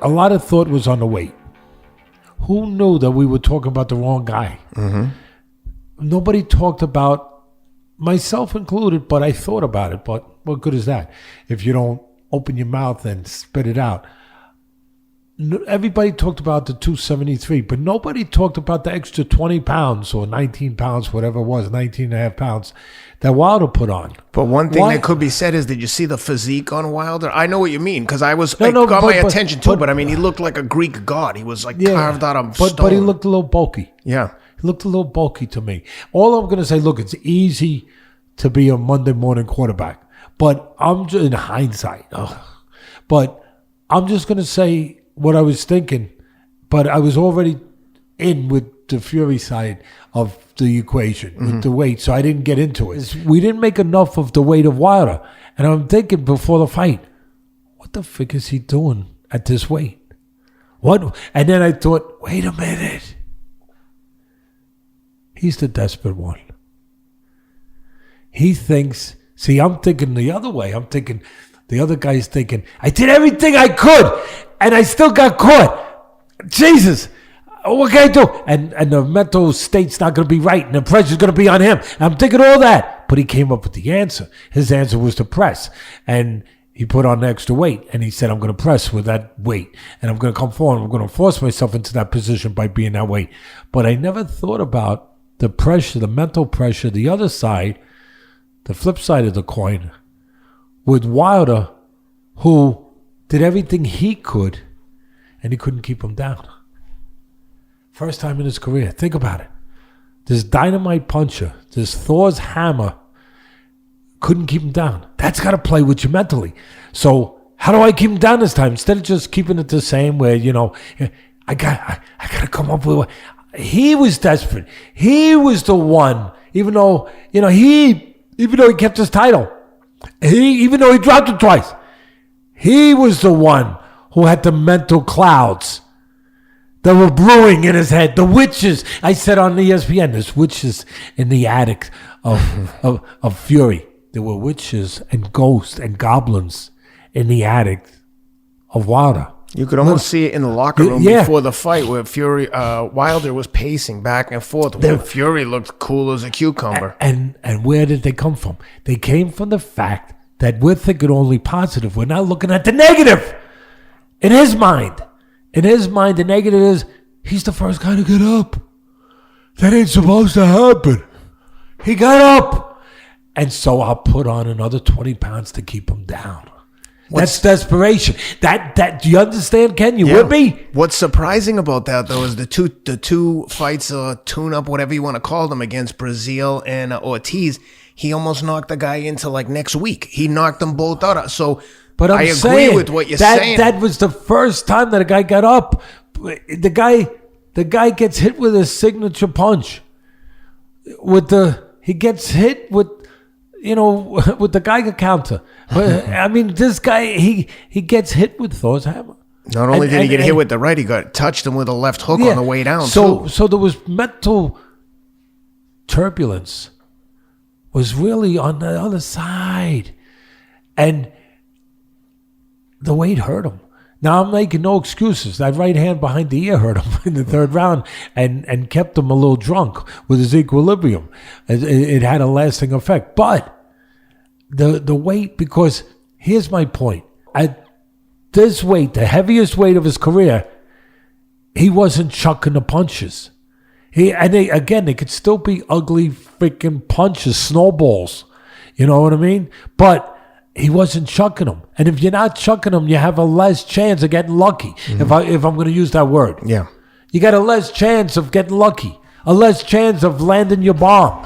a lot of thought was on the weight. Who knew that we were talking about the wrong guy? Mm-hmm. Nobody talked about, myself included, but I thought about it. But what good is that if you don't open your mouth and spit it out? Everybody talked about the 273, but nobody talked about the extra 20 pounds or 19 pounds, whatever it was, 19 and a half pounds that Wilder put on. But one thing that could be said is, did you see the physique on Wilder? I know what you mean, because got my attention too, but I mean, he looked like a Greek god. He was like carved out of stone. But he looked a little bulky. Yeah. He looked a little bulky to me. All I'm going to say, look, it's easy to be a Monday morning quarterback, but I'm just, in hindsight, but I'm just going to say what I was thinking, but I was already in with the Fury side of the equation, with the weight, so I didn't get into it. We didn't make enough of the weight of Wilder, and I'm thinking before the fight, what the frick is he doing at this weight? What? And then I thought, wait a minute. He's the desperate one. He thinks, see, I'm thinking the other way. I'm thinking, the other guy's thinking, I did everything I could, and I still got caught. Jesus, what can I do? And the mental state's not going to be right, and the pressure's going to be on him. And I'm thinking all that. But he came up with the answer. His answer was to press. And he put on the extra weight, and he said, I'm going to press with that weight, and I'm going to come forward. I'm going to force myself into that position by being that weight. But I never thought about the pressure, the mental pressure, the other side, the flip side of the coin, with Wilder, who did everything he could, and he couldn't keep him down. First time in his career. Think about it. This dynamite puncher, this Thor's hammer, couldn't keep him down. That's got to play with you mentally. So how do I keep him down this time? Instead of just keeping it the same where, I got to come up with... He was desperate. He was the one, even though he kept his title, even though he dropped it twice, he was the one who had the mental clouds that were brewing in his head. The witches, I said on ESPN, there's witches in the attic of Fury. There were witches and ghosts and goblins in the attic of Wilder. You could almost see it in the locker room before the fight, where Wilder was pacing back and forth. Fury looked cool as a cucumber. And where did they come from? They came from the fact that we're thinking only positive. We're not looking at the negative. In his mind, the negative is he's the first guy to get up. That ain't supposed to happen. He got up. And so I'll put on another 20 pounds to keep him down. That's desperation. That do you understand, Ken? You with me? What's surprising about that, though, is the two fights, tune-up, whatever you want to call them, against Brazil and Ortiz, he almost knocked the guy into like next week. He knocked them both out. So but I agree with what you're saying. That was the first time that a guy got up. The guy gets hit with a signature punch. He gets hit with the Geiger counter. I mean, this guy, he gets hit with Thor's hammer. Not only did he get hit with the right, he got touched him with a left hook on the way down, too. So there was mental turbulence was really on the other side. And the weight hurt him. Now, I'm making no excuses. That right hand behind the ear hurt him in the third round and kept him a little drunk with his equilibrium. It had a lasting effect. But the weight, because here's my point. At this weight, the heaviest weight of his career, he wasn't chucking the punches. They could still be ugly freaking punches, snowballs. You know what I mean? But he wasn't chucking them. And if you're not chucking them, you have a less chance of getting lucky, if I'm going to use that word. Yeah. You got a less chance of getting lucky, a less chance of landing your bomb.